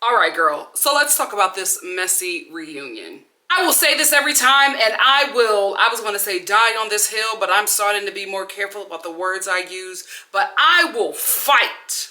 All right, girl. So let's talk about this messy reunion. I will say this every time, and I was going to say die on this hill, but I'm starting to be more careful about the words I use. But I will fight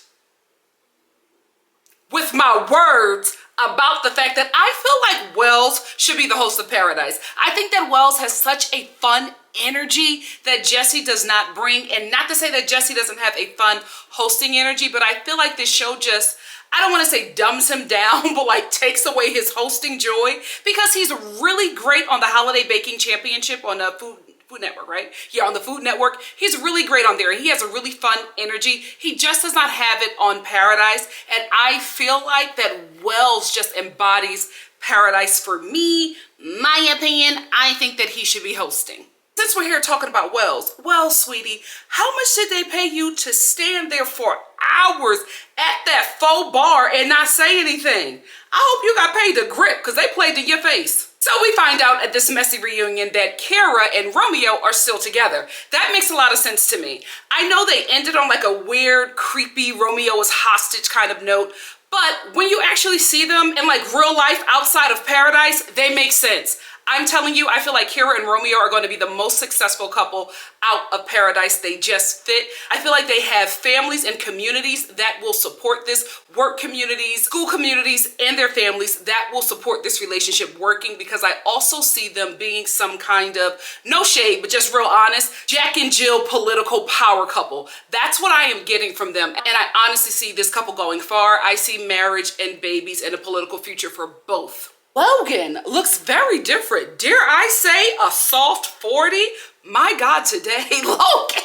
with my words about the fact that I feel like Wells should be the host of Paradise. I think that Wells has such a fun energy that Jesse does not bring. And not to say that Jesse doesn't have a fun hosting energy, but I feel like this show just, I don't want to say dumbs him down, but like takes away his hosting joy, because he's really great on the Holiday Baking Championship on the Food Network, right? Yeah, on the Food Network. He's really great on there. He has a really fun energy. He just does not have it on Paradise. And I feel like that Wells just embodies Paradise for me. My opinion, I think that he should be hosting. Since we're here talking about Wells, well, sweetie, how much did they pay you to stand there for hours at that faux bar and not say anything? I hope you got paid to grip, because they played to your face. So we find out at this messy reunion that Kara and Romeo are still together. That makes a lot of sense to me. I know they ended on like a weird, creepy Romeo is hostage kind of note, but when you actually see them in like real life outside of Paradise, they make sense. I'm telling you, I feel like Kara and Romeo are going to be the most successful couple out of Paradise. They just fit. I feel like they have families and communities that will support this, work communities, school communities, and their families that will support this relationship working, because I also see them being some kind of, no shade, but just real honest, Jack and Jill political power couple. That's what I am getting from them. And I honestly see this couple going far. I see marriage and babies and a political future for both. Logan looks very different. Dare I say a soft 40? My God, today, Logan,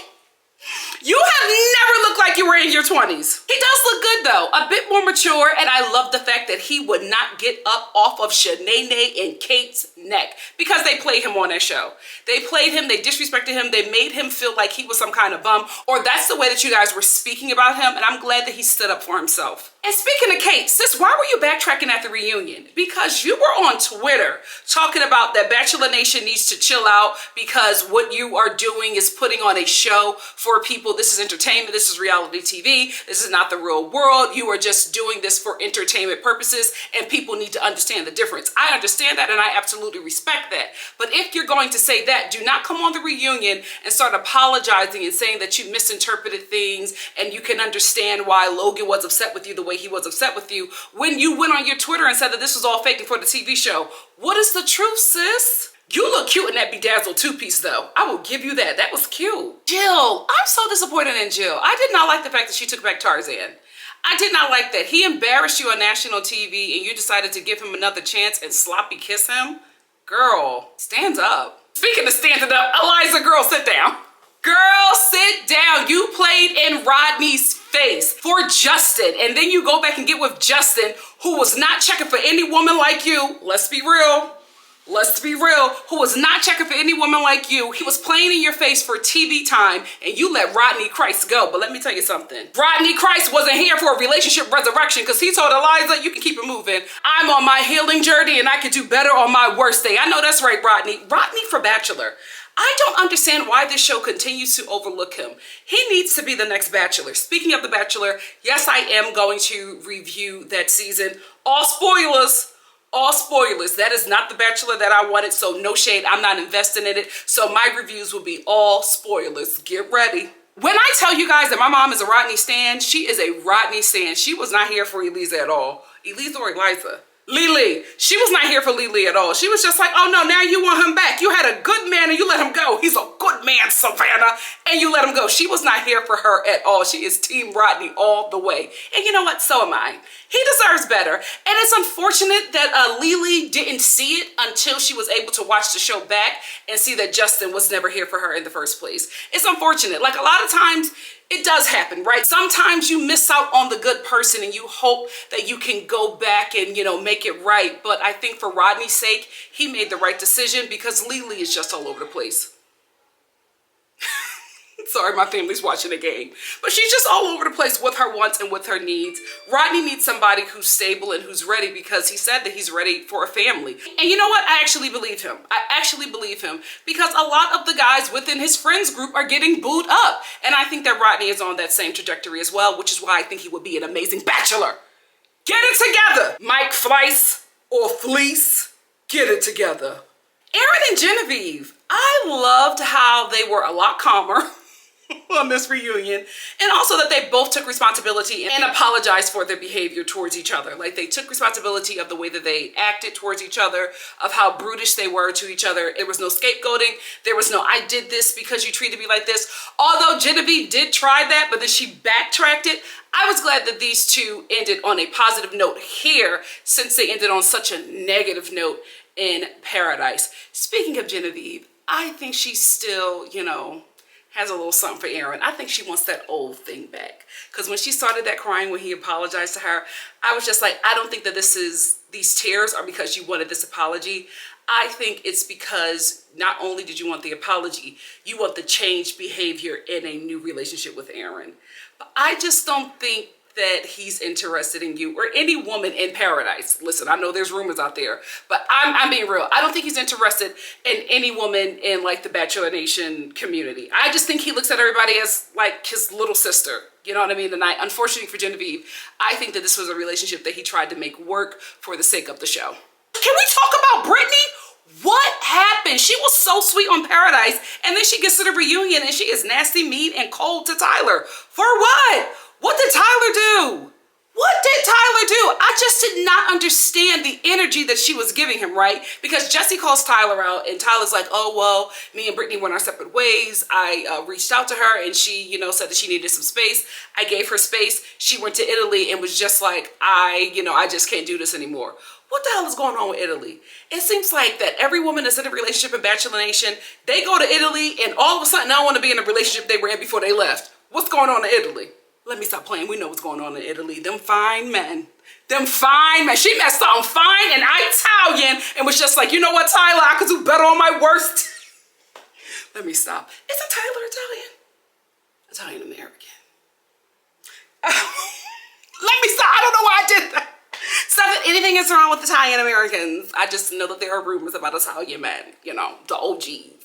you have never looked like you were in your 20s. He does look good though, a bit more mature, and I love the fact that he would not get up off of Shanae and Kate's neck, because they played him on that show. They played him, they disrespected him, they made him feel like he was some kind of bum, or that's the way that you guys were speaking about him, and I'm glad that he stood up for himself. And speaking of Kate, sis, why were you backtracking at the reunion? Because you were on Twitter talking about that Bachelor Nation needs to chill out because what you are doing is putting on a show for people. This is entertainment. This is reality TV. This is not the real world. You are just doing this for entertainment purposes, and people need to understand the difference. I understand that, and I absolutely respect that. But if you're going to say that, do not come on the reunion and start apologizing and saying that you misinterpreted things and you can understand why Logan was upset with you the way he was upset with you, when you went on your Twitter and said that this was all fake for the TV show. What is the truth, sis? You look cute in that bedazzled two-piece though. I will give you that. That was cute. Jill, I'm so disappointed in Jill. I did not like the fact that she took back Tarzan. I did not like that. He embarrassed you on national TV and you decided to give him another chance and sloppy kiss him. Girl, stand up. Speaking of standing up, Eliza, girl, sit down. Girl, sit down. You played in Rodney's face for Justin, and then you go back and get with Justin, who was not checking for any woman like you. Let's be real. Let's be real. Who was not checking for any woman like you. He was playing in your face for TV time, and you let Rodney Christ go. But let me tell you something. Rodney Christ wasn't here for a relationship resurrection, because he told Eliza, you can keep it moving. I'm on my healing journey, and I can do better on my worst day. I know that's right, Rodney. Rodney for Bachelor. I don't understand why this show continues to overlook him. He needs to be the next Bachelor. Speaking of the Bachelor, yes, I am going to review that season. All spoilers. All spoilers. That is not the Bachelor that I wanted, so no shade. I'm not investing in it. So my reviews will be all spoilers. Get ready. When I tell you guys that my mom is a Rodney stan, she is a Rodney stan. She was not here for Eliza at all. Eliza or Eliza? Lily. She was not here for Lily at all. She was just like, oh no, now you want him back. You had a good man and you let him go. He's a good man, Savannah, and you let him go. She was not here for her at all. She is Team Rodney all the way. And you know what? So am I. He deserves better. And it's unfortunate that Lily didn't see it until she was able to watch the show back and see that Justin was never here for her in the first place. It's unfortunate. Like a lot of times, it does happen, right? Sometimes you miss out on the good person and you hope that you can go back and, you know, make it right. But I think for Rodney's sake, he made the right decision, because Lily is just all over the place. Sorry, my family's watching the game. But she's just all over the place with her wants and with her needs. Rodney needs somebody who's stable and who's ready, because he said that he's ready for a family. And you know what? I actually believe him. I actually believe him, because a lot of the guys within his friends group are getting booed up. And I think that Rodney is on that same trajectory as well, which is why I think he would be an amazing Bachelor. Get it together. Mike Fleiss or Fleece, get it together. Aaron and Genevieve, I loved how they were a lot calmer on this reunion, and also that they both took responsibility and apologized for their behavior towards each other. Like, they took responsibility of the way that they acted towards each other, of how brutish they were to each other. There was no scapegoating. There was no, I did this because you treated me like this. Although Genevieve did try that, but then she backtracked it. I was glad that these two ended on a positive note here, since they ended on such a negative note in Paradise. Speaking of Genevieve, I think she's still, you know, has a little something for Aaron. I think she wants that old thing back. Because when she started that crying when he apologized to her, I was just like, I don't think that these tears are because you wanted this apology. I think it's because not only did you want the apology, you want the changed behavior in a new relationship with Aaron. But I just don't think that he's interested in you or any woman in Paradise. Listen, I know there's rumors out there, but I'm being real. I don't think he's interested in any woman in like the Bachelor Nation community. I just think he looks at everybody as like his little sister. You know what I mean? And unfortunately for Genevieve, I think that this was a relationship that he tried to make work for the sake of the show. Can we talk about Brittany? What happened? She was so sweet on Paradise, and then she gets to the reunion and she is nasty, mean, and cold to Tyler. For what? What did Tyler do? What did Tyler do? I just did not understand the energy that she was giving him, right? Because Jesse calls Tyler out, and Tyler's like, oh, well, me and Brittany went our separate ways. I reached out to her, and she, you know, said that she needed some space. I gave her space. She went to Italy and was just like, I just can't do this anymore. What the hell is going on with Italy? It seems like that every woman that's in a relationship in Bachelor Nation, they go to Italy, and all of a sudden, I don't want to be in a relationship they were in before they left. What's going on in Italy? Let me stop playing. We know what's going on in Italy. Them fine men. Them fine men. She met something fine and Italian and was just like, you know what, Tyler? I could do better on my worst. Let me stop. Isn't Tyler Italian? Italian-American. Let me stop. I don't know why I did that. It's not that anything is wrong with Italian-Americans. I just know that there are rumors about Italian men. You know, the OGs.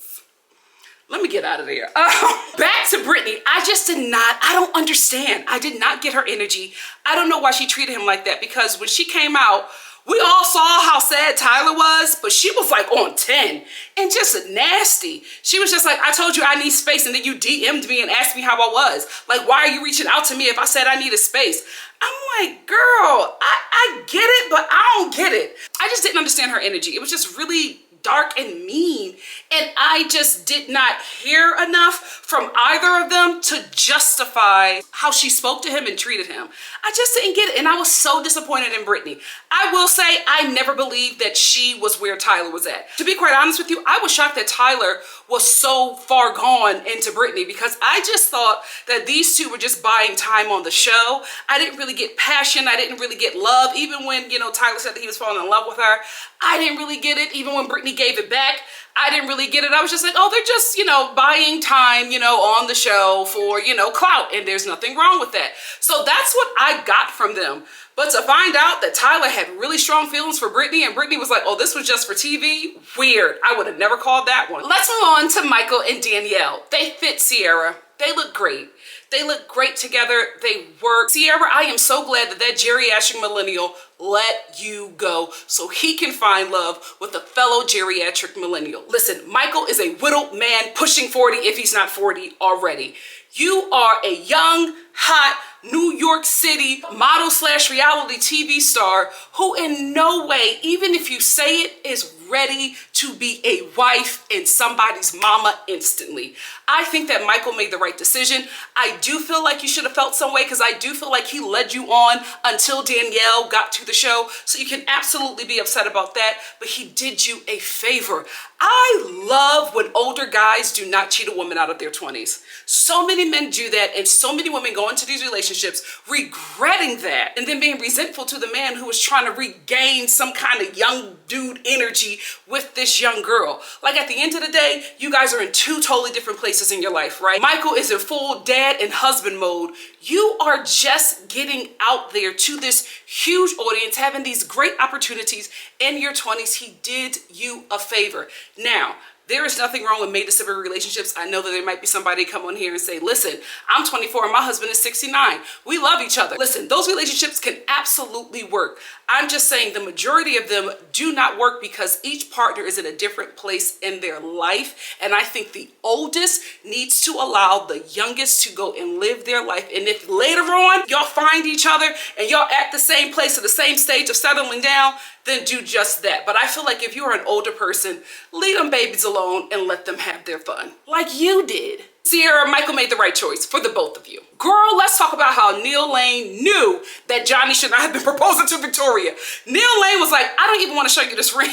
Let me get out of there. Back to Brittany. I don't understand. I did not get her energy. I don't know why she treated him like that, because when she came out, we all saw how sad Tyler was, but she was like on 10 and just nasty. She was just like, I told you I need space, and then you DM'd me and asked me how I was. Like, why are you reaching out to me if I said I needed space? I'm like, girl, I get it, but I don't get it. I just didn't understand her energy. It was just really dark and mean, and I just did not hear enough from either of them to justify how she spoke to him and treated him. I just didn't get it, and I was so disappointed in Brittany. I will say I never believed that she was where Tyler was at. To be quite honest with you, I was shocked that Tyler was so far gone into Brittany, because I just thought that these two were just buying time on the show. I didn't really get passion. I didn't really get love. Even when, you know, Tyler said that he was falling in love with her, I didn't really get it. Even when Brittany gave it back, I didn't really get it. I was just like, oh, they're just, you know, buying time, you know, on the show for, you know, clout, and there's nothing wrong with that. So that's what I got from them. But to find out that Tyler had really strong feelings for Brittany, and Brittany was like, oh, this was just for TV? Weird. I would have never called that one. Let's move on to Michael and Danielle. They fit Sierra. They look great. They look great together. They work. Sierra, I am so glad that that geriatric millennial let you go so he can find love with a fellow geriatric millennial. Listen, Michael is a widowed man pushing 40 if he's not 40 already. You are a young, hot, New York City model / reality TV star who in no way, even if you say it, is ready to be a wife and somebody's mama instantly. I think that Michael made the right decision. I do feel like you should have felt some way, because I do feel like he led you on until Danielle got to the show. So you can absolutely be upset about that, but he did you a favor. I love when older guys do not cheat a woman out of their 20s. So many men do that, and so many women go into these relationships regretting that and then being resentful to the man who was trying to regain some kind of young dude energy with this young girl. Like, at the end of the day, you guys are in two totally different places in your life, right? Michael is in full dad and husband mode. You are just getting out there to this huge audience, having these great opportunities in your 20s. He did you a favor. Now, There is nothing wrong with May to December relationships. I know that there might be somebody come on here and say, listen, I'm 24 and my husband is 69. We love each other. Listen, those relationships can absolutely work. I'm just saying the majority of them do not work because each partner is in a different place in their life. And I think the oldest needs to allow the youngest to go and live their life. And if later on y'all find each other and y'all at the same place at the same stage of settling down, then do just that. But I feel like if you're an older person, leave them babies alone and let them have their fun like you did. Sierra, Michael made the right choice for the both of you. Girl, let's talk about how Neil Lane knew that Johnny should not have been proposing to Victoria. Neil Lane was like, I don't even want to show you this ring.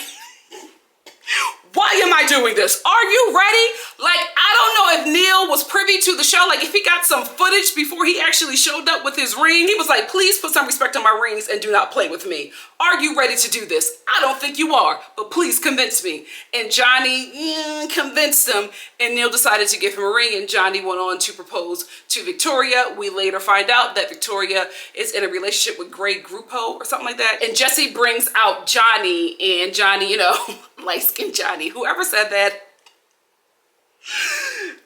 Why am I doing this? Are you ready? Like, I don't know if Neil was privy to the show. Like, if he got some footage before he actually showed up with his ring, he was like, please put some respect on my rings and do not play with me. Are you ready to do this? I don't think you are, but please convince me. And Johnny convinced him, and Neil decided to give him a ring, and Johnny went on to propose to Victoria. We later find out that Victoria is in a relationship with Greg Grupo or something like that. And Jesse brings out Johnny, and Johnny, you know, light-skinned Johnny, whoever said that,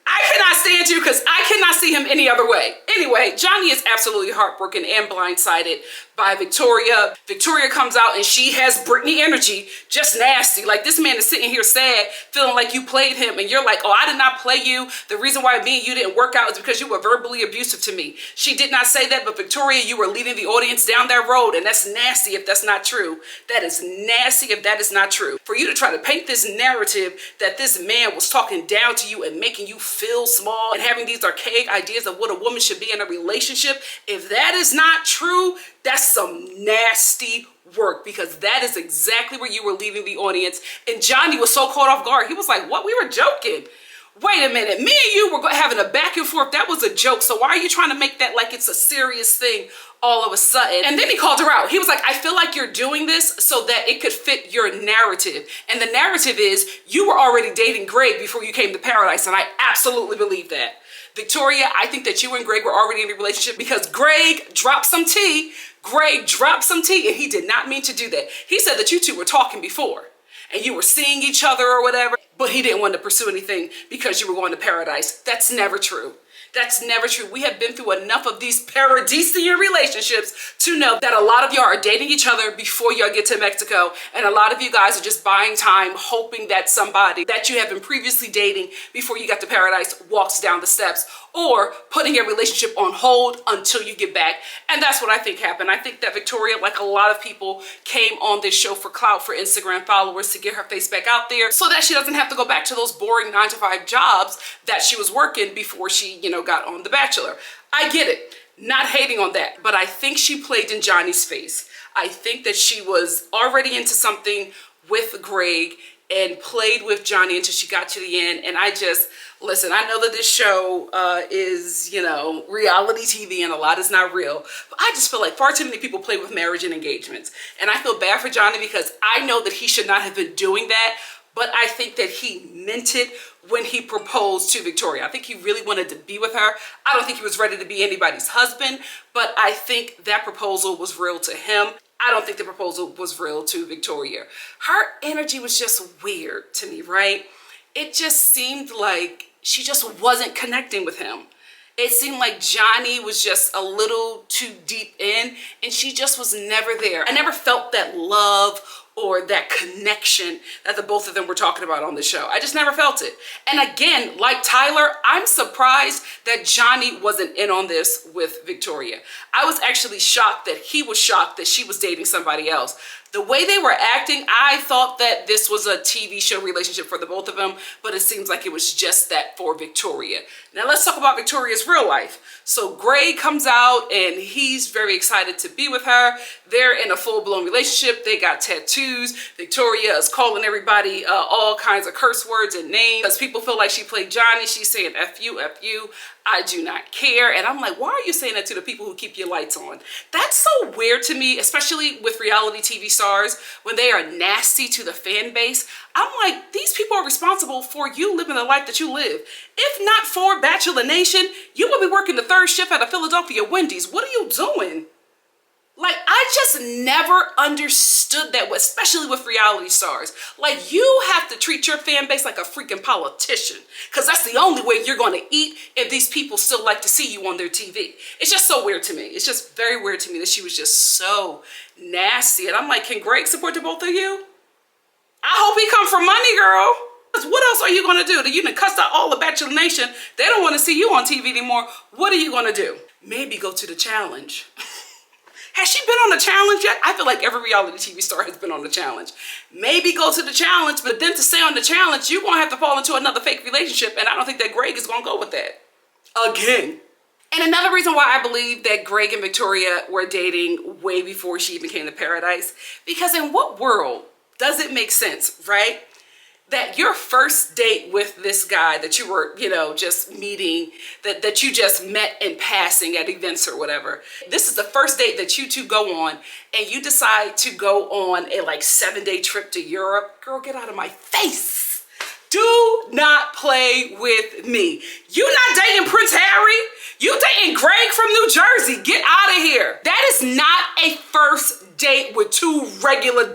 I cannot stand you because I cannot see him any other way. Anyway, Johnny is absolutely heartbroken and blindsided by Victoria. Victoria comes out and she has Brittany energy, just nasty. Like, this man is sitting here sad, feeling like you played him, and you're like, oh, I did not play you. The reason why me and you didn't work out is because you were verbally abusive to me. She did not say that, but Victoria, you were leading the audience down that road, and that's nasty if that's not true. That is nasty if that is not true. For you to try to paint this narrative that this man was talking down to you and making you feel small and having these archaic ideas of what a woman should be in a relationship, if that is not true, that's some nasty work, because that is exactly where you were leaving the audience. And Johnny was so caught off guard. He was like, what? We were joking. Wait a minute. Me and you were having a back and forth. That was a joke. So why are you trying to make that like it's a serious thing all of a sudden? And then he called her out. He was like, I feel like you're doing this so that it could fit your narrative. And the narrative is you were already dating Greg before you came to Paradise. And I absolutely believe that. Victoria, I think that you and Greg were already in a relationship because Greg dropped some tea. Greg dropped some tea, and he did not mean to do that. He said that you two were talking before and you were seeing each other or whatever, but he didn't want to pursue anything because you were going to Paradise. That's never true. That's never true. We have been through enough of these paradisian relationships to know that a lot of y'all are dating each other before y'all get to Mexico. And a lot of you guys are just buying time, hoping that somebody that you have been previously dating before you got to Paradise walks down the steps, or putting your relationship on hold until you get back. And that's what I think happened. I think that Victoria, like a lot of people, came on this show for clout, for Instagram followers, to get her face back out there so that she doesn't have to go back to those boring 9-to-5 jobs that she was working before she, you know, got on The Bachelor. I get it. Not hating on that. But I think she played in Johnny's face. I think that she was already into something with Greg and played with Johnny until she got to the end. And I just, listen, I know that this show is, you know, reality TV and a lot is not real. But I just feel like far too many people play with marriage and engagements. And I feel bad for Johnny because I know that he should not have been doing that. But I think that he meant it when he proposed to Victoria. I think he really wanted to be with her. I don't think he was ready to be anybody's husband. But I think that proposal was real to him. I don't think the proposal was real to Victoria. Her energy was just weird to me, right? It just seemed like she just wasn't connecting with him. It seemed like Johnny was just a little too deep in, and she just was never there. I never felt that love or that connection that the both of them were talking about on the show. I just never felt it. And again, like Tyler, I'm surprised that Johnny wasn't in on this with Victoria. I was actually shocked that he was shocked that she was dating somebody else. The way they were acting, I thought that this was a TV show relationship for the both of them, but it seems like it was just that for Victoria. Now let's talk about Victoria's real life. So Greg comes out and he's very excited to be with her. They're in a full-blown relationship. They got tattoos. Victoria is calling everybody all kinds of curse words and names. Because people feel like she played Johnny. She's saying F you, I do not care. And I'm like, why are you saying that to the people who keep your lights on? That's so weird to me, especially with reality TV stars, when they are nasty to the fan base. I'm like, these people are responsible for you living the life that you live. If not for Bachelor Nation, you will be working the third shift at a Philadelphia Wendy's. What are you doing? Like, I just never understood that, especially with reality stars. Like, you have to treat your fan base like a freaking politician, because that's the only way you're going to eat if these people still like to see you on their TV. It's just so weird to me. It's just very weird to me that she was just so nasty. And I'm like, can Greg support the both of you? I hope he come for money, girl. What else are you going to do? You done cussed out all the Bachelor Nation. They don't want to see you on TV anymore. What are you going to do? Maybe go to the challenge. Has she been on the challenge yet? I feel like every reality TV star has been on the challenge. Maybe go to the challenge, but then to stay on the challenge, you're going to have to fall into another fake relationship, and I don't think that Greg is going to go with that. Again. And another reason why I believe that Greg and Victoria were dating way before she even came to Paradise, because in what world does it make sense, right? That your first date with this guy that you were, just meeting, that you just met in passing at events or whatever. This is the first date that you two go on, and you decide to go on a 7-day trip to Europe. Girl, get out of my face. Do not play with me. You not dating Prince Harry. You dating Greg from New Jersey. Get out of here. That is not a first date with two regular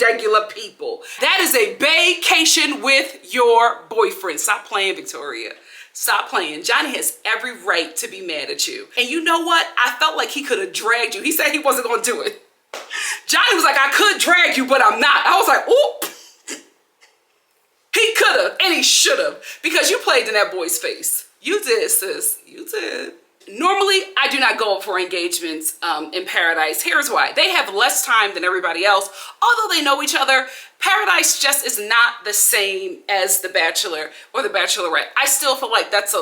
people. That is a vacation with your boyfriend. Stop playing, Victoria. Stop playing. Johnny has every right to be mad at you. And you know what? I felt like he could have dragged you. He said he wasn't going to do it. Johnny was like, I could drag you, but I'm not. I was like, oop. He could have, and he should have, because you played in that boy's face. You did, sis. You did. Normally, I do not go for engagements in Paradise. Here's why. They have less time than everybody else. Although they know each other, Paradise just is not the same as The Bachelor or The Bachelorette. I still feel like that's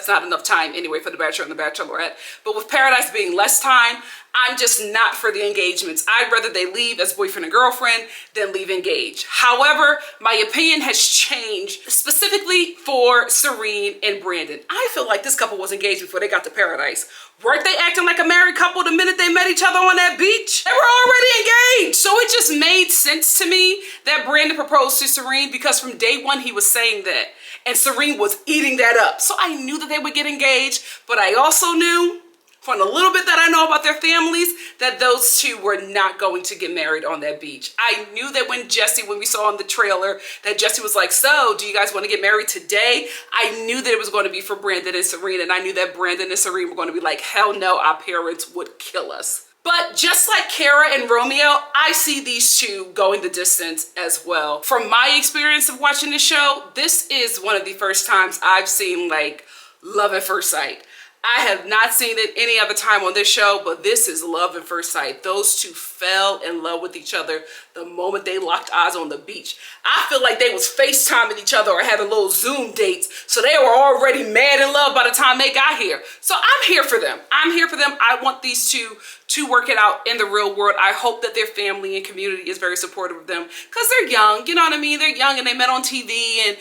not enough time anyway for The Bachelor and The Bachelorette. But with Paradise being less time, I'm just not for the engagements. I'd rather they leave as boyfriend and girlfriend than leave engaged. However, my opinion has changed specifically for Serene and Brandon. I feel like this couple was engaged before they got to Paradise. Weren't they acting like a married couple the minute they met each other on that beach? They were already engaged. So it just made sense to me that Brandon proposed to Serene, because from day one he was saying that. And Serene was eating that up. So I knew that they would get engaged, but I also knew from the little bit that I know about their families that those two were not going to get married on that beach. I knew that when we saw in the trailer that Jesse was like, so do you guys want to get married today? I knew that it was going to be for Brandon and Serene, and I knew that Brandon and Serene were going to be like, hell no, our parents would kill us. But just like Kara and Romeo, I see these two going the distance as well. From my experience of watching the show, this is one of the first times I've seen love at first sight. I have not seen it any other time on this show, but this is love at first sight. Those two fell in love with each other the moment they locked eyes on the beach. I feel like they was FaceTiming each other or having little Zoom dates, so they were already mad in love by the time they got here. So I'm here for them. I'm here for them. I want these two to work it out in the real world. I hope that their family and community is very supportive of them, because they're young, you know what I mean? They're young and they met on TV, and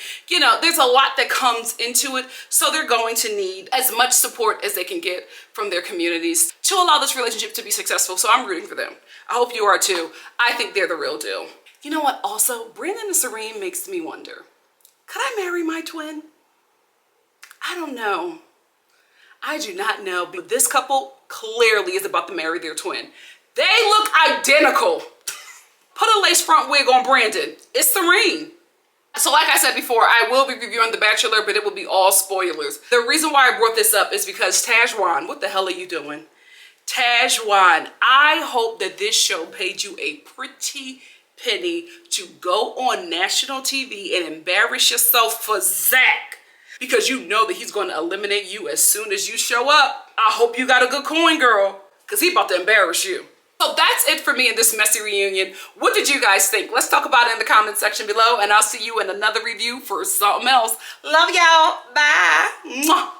there's a lot that comes into it. So they're going to need as much support as they can get from their communities to allow this relationship to be successful. So I'm rooting for them. I hope you are too. I think they're the real deal. You know what? Also, Brandon and Serene makes me wonder, could I marry my twin? I don't know. I do not know, but this couple clearly is about to marry their twin. They look identical. Put a lace front wig on Brandon. It's Serene. So like I said before, I will be reviewing The Bachelor, but it will be all spoilers. The reason why I brought this up is because Tajwan, what the hell are you doing? Tajwan, I hope that this show paid you a pretty penny to go on national TV and embarrass yourself for Zach, because you know that he's going to eliminate you as soon as you show up. I hope you got a good coin, girl, because he's about to embarrass you. So that's it for me in this messy reunion. What did you guys think? Let's talk about it in the comment section below, and I'll see you in another review for something else. Love y'all. Bye. Mwah.